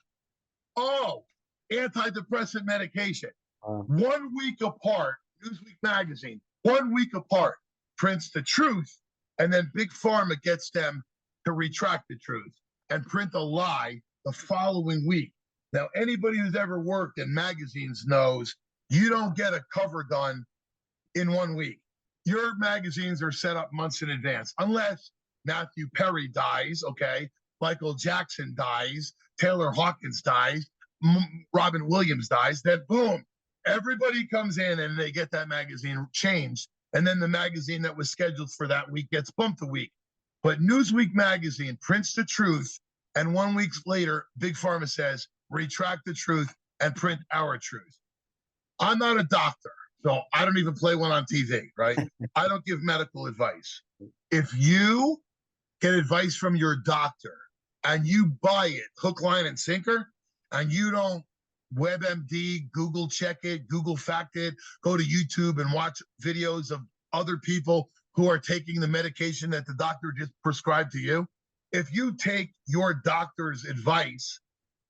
Oh, antidepressant medication. 1 week apart, Newsweek magazine, 1 week apart, prints the truth, and then Big Pharma gets them to retract the truth and print a lie the following week. Now, anybody who's ever worked in magazines knows you don't get a cover done in 1 week. Your magazines are set up months in advance, unless Matthew Perry dies, okay? Michael Jackson dies, Taylor Hawkins dies, Robin Williams dies, then boom, everybody comes in and they get that magazine changed. And then the magazine that was scheduled for that week gets bumped a week. But Newsweek magazine prints the truth, and 1 week later, Big Pharma says, retract the truth and print our truth. I'm not a doctor, so I don't even play one on TV, right? I don't give medical advice. If you get advice from your doctor and you buy it hook, line, and sinker, and you don't WebMD, Google check it, Google fact it, go to YouTube and watch videos of other people who are taking the medication that the doctor just prescribed to you. If you take your doctor's advice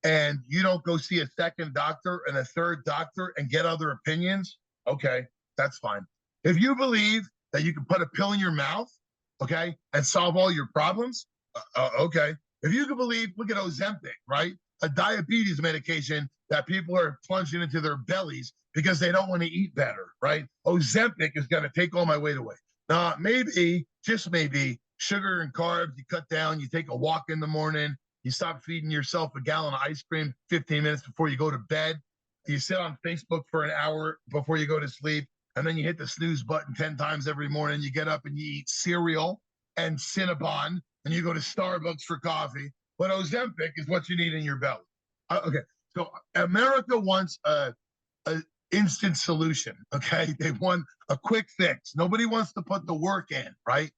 and you don't go see a second doctor and a third doctor and get other opinions, okay, that's fine. If you believe that you can put a pill in your mouth, okay, and solve all your problems, okay. If you can believe, look at Ozempic, right? A diabetes medication that people are plunging into their bellies because they don't want to eat better, right? Ozempic is going to take all my weight away. Now, maybe, just maybe, sugar and carbs, you cut down, you take a walk in the morning, you stop feeding yourself a gallon of ice cream 15 minutes before you go to bed, you sit on Facebook for an hour before you go to sleep, and then you hit the snooze button 10 times every morning, you get up and you eat cereal and Cinnabon, and you go to Starbucks for coffee. But Ozempic is what you need in your belly. Okay, so America wants a instant solution, okay? They want a quick fix. Nobody wants to put the work in, right?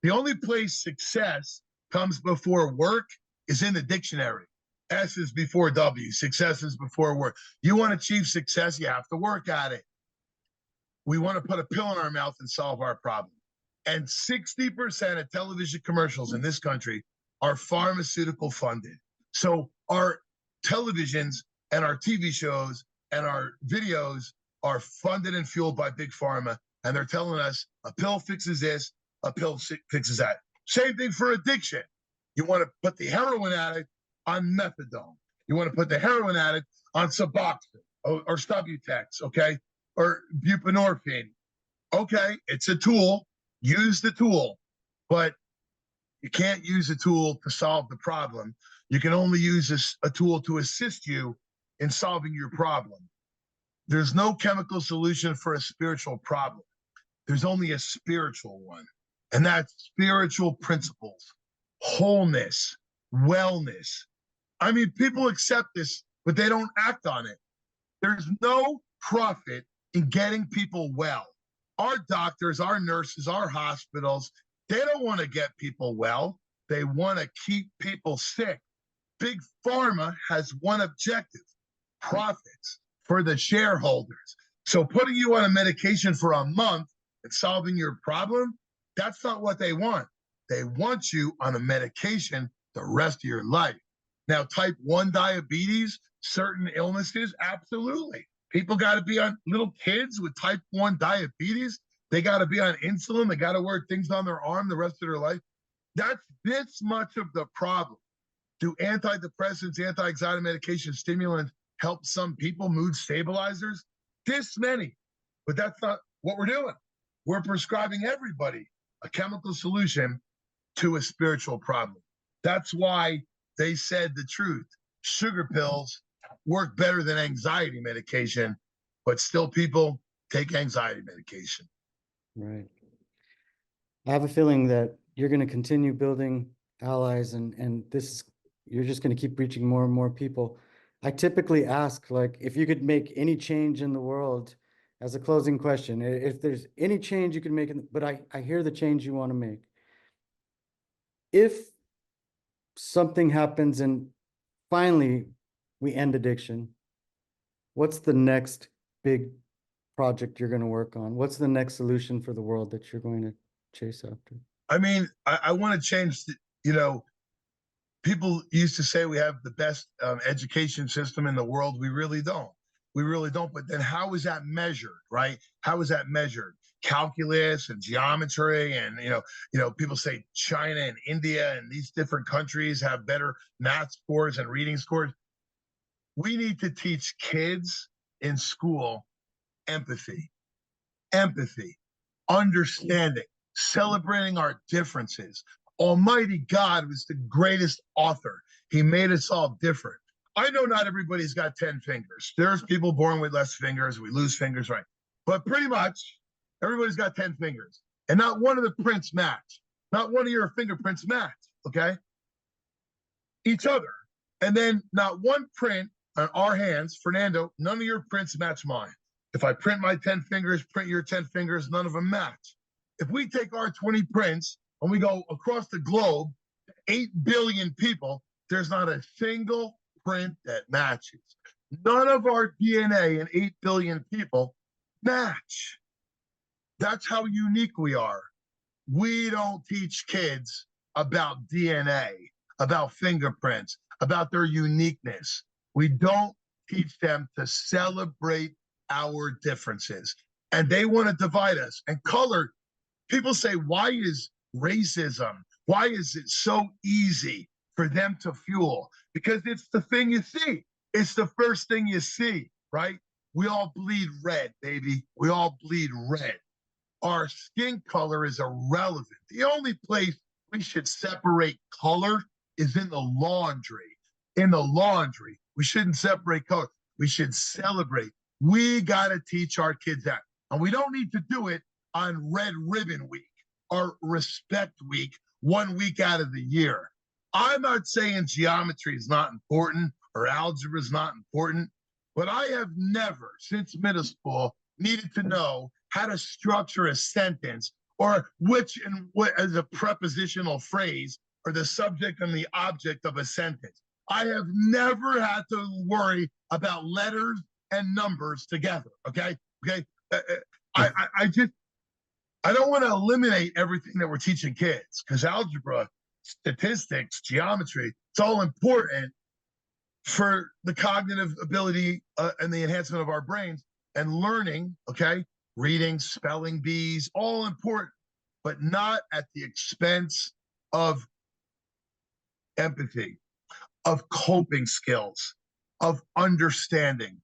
The only place success comes before work is in the dictionary. S is before W, success is before work. You want to achieve success, you have to work at it. We want to put a pill in our mouth and solve our problem. And 60% of television commercials in this country are pharmaceutical funded. So our televisions and our TV shows and our videos are funded and fueled by Big Pharma. And they're telling us a pill fixes this, a pill fixes that. Same thing for addiction. You want to put the heroin addict on methadone. You want to put the heroin addict on Suboxone or Subutex, okay? Or buprenorphine. Okay, it's a tool. Use the tool. But you can't use a tool to solve the problem. You can only use a tool to assist you in solving your problem. There's no chemical solution for a spiritual problem. There's only a spiritual one. And that's spiritual principles, wholeness, wellness. I mean, people accept this, but they don't act on it. There's no profit in getting people well. Our doctors, our nurses, our hospitals, they don't want to get people well. They want to keep people sick. Big Pharma has one objective: profits for the shareholders. So putting you on a medication for a month and solving your problem, that's not what they want. They want you on a medication the rest of your life. Now, type 1 diabetes, certain illnesses, absolutely. People got to be on, little kids with type 1 diabetes, they got to be on insulin. They got to wear things on their arm the rest of their life. That's this much of the problem. Do antidepressants, anti-anxiety medication, stimulants help some people, mood stabilizers? This many. But that's not what we're doing. We're prescribing everybody a chemical solution to a spiritual problem. That's why they said the truth. Sugar pills work better than anxiety medication, but still people take anxiety medication. Right. I have a feeling that you're going to continue building allies, and you're just going to keep reaching more and more people. I typically ask, like, if you could make any change in the world as a closing question, if there's any change you can make, but I hear the change you want to make. If something happens and finally we end addiction, what's the next big project you're going to work on? What's the next solution for the world that you're going to chase after? I mean, I want to change, people used to say we have the best education system in the world. We really don't. We really don't. But then how is that measured, right? How is that measured? calculus and geometry, and people say China and India and these different countries have better math scores and reading scores. We need to teach kids in school empathy, understanding, celebrating our differences. Almighty God was the greatest author. He made us all different. I know not everybody's got 10 fingers. There's people born with less fingers. We lose fingers, right? But pretty much everybody's got 10 fingers. And not one of the prints match. Not one of your fingerprints match, okay? Each other. And then not one print on our hands, Fernando, none of your prints match mine. If I print my 10 fingers, print your 10 fingers, none of them match. If we take our 20 prints and we go across the globe, 8 billion people, there's not a single print that matches. None of our DNA in 8 billion people match. That's how unique we are. We don't teach kids about DNA, about fingerprints, about their uniqueness. We don't teach them to celebrate our differences. And they want to divide us. And color, people say, why is racism, why is it so easy for them to fuel? Because it's the thing you see. It's the first thing you see, right? We all bleed red, baby. We all bleed red. Our skin color is irrelevant. The only place we should separate color is in the laundry. In the laundry. We shouldn't separate color. We should celebrate. We got to teach our kids that. And we don't need to do it on Red Ribbon Week or Respect Week, 1 week out of the year. I'm not saying geometry is not important or algebra is not important, but I have never, since middle school, needed to know how to structure a sentence or which and what as a prepositional phrase or the subject and the object of a sentence. I have never had to worry about letters and numbers together. Okay. I don't want to eliminate everything that we're teaching kids, because algebra, statistics, geometry, it's all important for the cognitive ability and the enhancement of our brains and learning. Okay. Reading, spelling bees, all important, but not at the expense of empathy, of coping skills, of understanding.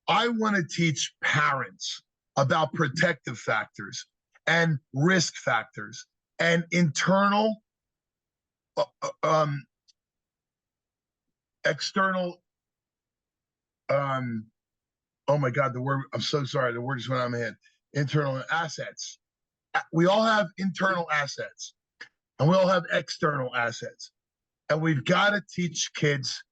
I want to teach parents about protective factors and risk factors and internal, external, oh my God, the word, I'm so sorry, the word just went out of my head. Internal assets. We all have internal assets and we all have external assets. And we've got to teach kids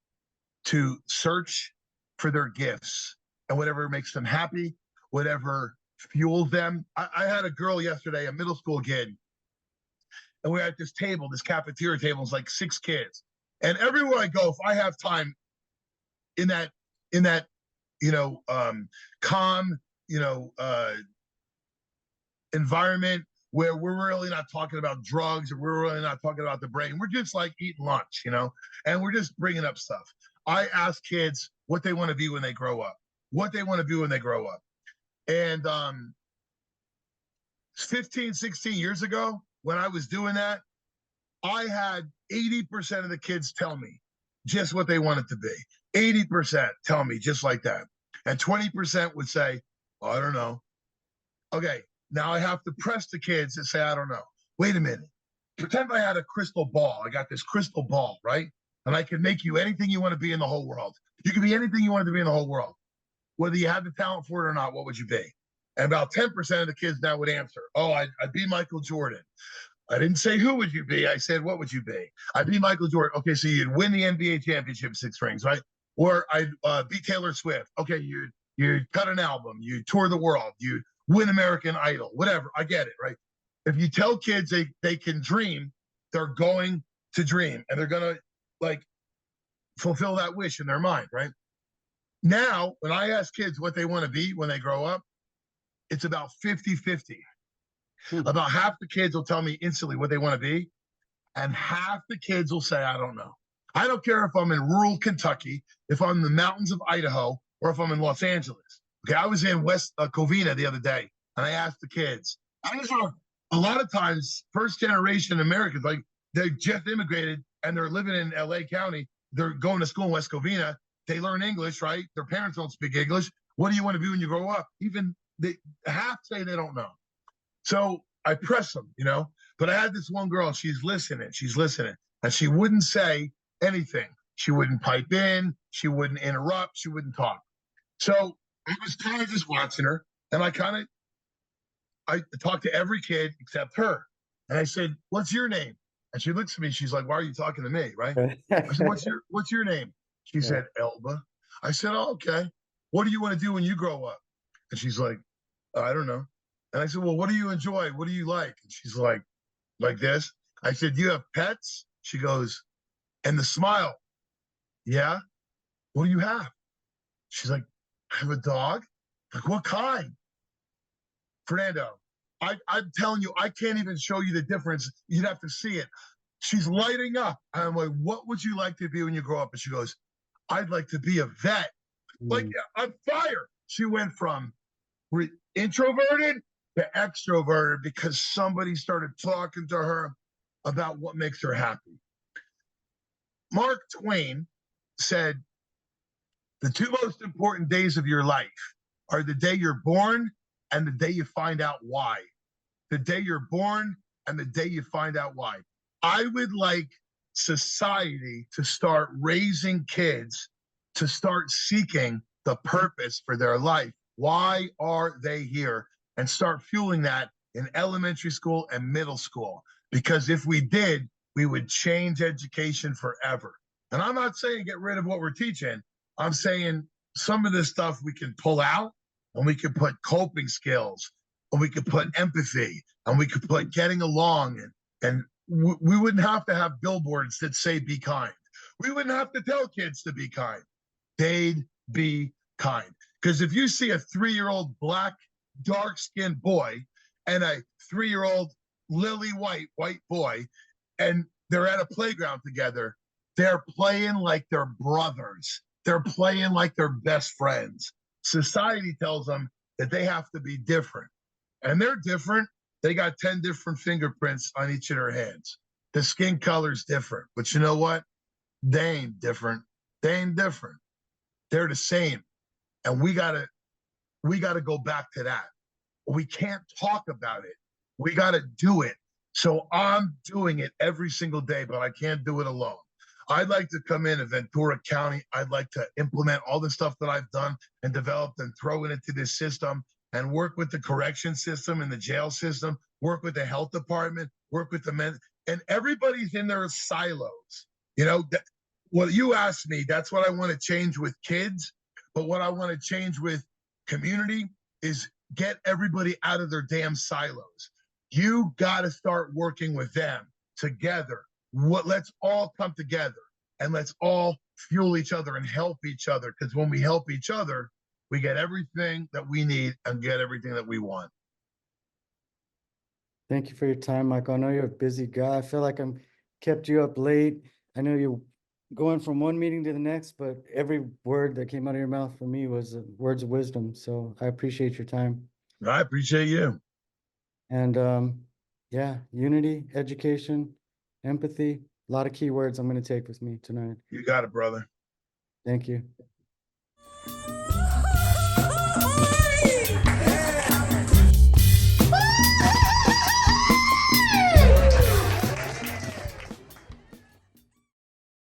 to search for their gifts and whatever makes them happy, whatever fuels them. I had a girl yesterday, a middle school kid, and we're at this table, this cafeteria table, it's like 6 kids. And everywhere I go, if I have time in that, calm, environment where we're really not talking about drugs and we're really not talking about the brain. We're just like eating lunch, and we're just bringing up stuff. I ask kids what they want to be when they grow up, And 15, 16 years ago, when I was doing that, I had 80% of the kids tell me just what they wanted to be. 80% tell me just like that. And 20% would say, well, I don't know. Okay, now I have to press the kids and say, I don't know. Wait a minute. Pretend I had a crystal ball. I got this crystal ball, right? And I can make you anything you want to be in the whole world. You can be anything you want to be in the whole world. Whether you have the talent for it or not, what would you be? And about 10% of the kids now would answer, oh, I'd be Michael Jordan. I didn't say who would you be. I said, what would you be? I'd be Michael Jordan. Okay, so you'd win the NBA championship 6 rings, right? Or I'd be Taylor Swift. Okay, you'd cut an album. You tour the world. You win American Idol, whatever. I get it, right? If you tell kids they can dream, they're going to dream. And they're going to, fulfill that wish in their mind, right? Now, when I ask kids what they want to be when they grow up, it's about 50-50. About half the kids will tell me instantly what they want to be, and half the kids will say, I don't know. I don't care if I'm in rural Kentucky, if I'm in the mountains of Idaho, or if I'm in Los Angeles. Okay, I was in West Covina the other day, and I asked the kids, I just know a lot of times, first generation Americans, like they just immigrated and they're living in LA County. They're going to school in West Covina. They learn English, right? Their parents don't speak English. What do you want to be when you grow up? Even they half say they don't know. So I press them, But I had this one girl, she's listening, and she wouldn't say anything. She wouldn't pipe in, she wouldn't interrupt, she wouldn't talk. So I was kind of just watching her, and I talked to every kid except her. And I said, "What's your name?" And she looks at me, she's like, "Why are you talking to me?" Right? I said, What's your name? She said, Elba. I said, "Oh, okay. What do you want to do when you grow up?" And she's like, "I don't know." And I said, "Well, what do you enjoy? What do you like?" And she's like this. I said, "Do you have pets?" She goes, and the smile. "Yeah. What do you have?" She's like, "I have a dog." Like, "What kind?" Fernando, I'm telling you, I can't even show you the difference. You'd have to see it. She's lighting up. I'm like, "What would you like to be when you grow up?" And she goes, "I'd like to be a vet." Like, on fire. She went from introverted to extroverted because somebody started talking to her about what makes her happy. Mark Twain said, "The two most important days of your life are the day you're born and the day you find out why." The day you're born and the day you find out why. I would like society to start raising kids to start seeking the purpose for their life. Why are they here? And start fueling that in elementary school and middle school. Because if we did, we would change education forever. And I'm not saying get rid of what we're teaching. I'm saying some of this stuff we can pull out, and we can put coping skills, and we could put empathy, and we could put getting along, and we wouldn't have to have billboards that say "be kind." We wouldn't have to tell kids to be kind. They'd be kind. Because if you see a 3-year-old black, dark-skinned boy and a 3-year-old lily white boy, and they're at a playground together, they're playing like they're brothers. They're playing like they're best friends. Society tells them that they have to be different. And they're different. They got 10 different fingerprints on each of their hands. The skin color's different. But you know what? They ain't different. They ain't different. They're the same. And we gotta go back to that. We can't talk about it. We gotta do it. So I'm doing it every single day, but I can't do it alone. I'd like to come in Ventura County. I'd like to implement all the stuff that I've done and developed and throw it into this system and work with the correction system and the jail system, work with the health department, work with the men, and everybody's in their silos. What you asked me, that's what I want to change with kids. But what I want to change with community is get everybody out of their damn silos. You got to start working with them together. Let's all come together and let's all fuel each other and help each other. Because when we help each other, we get everything that we need and get everything that we want. Thank you for your time, Michael. I know you're a busy guy. I feel like I'm kept you up late. I know you're going from one meeting to the next, but every word that came out of your mouth for me was words of wisdom. So I appreciate your time. I appreciate you. And yeah, unity, education, empathy, a lot of key words I'm going to take with me tonight. You got it, brother. Thank you.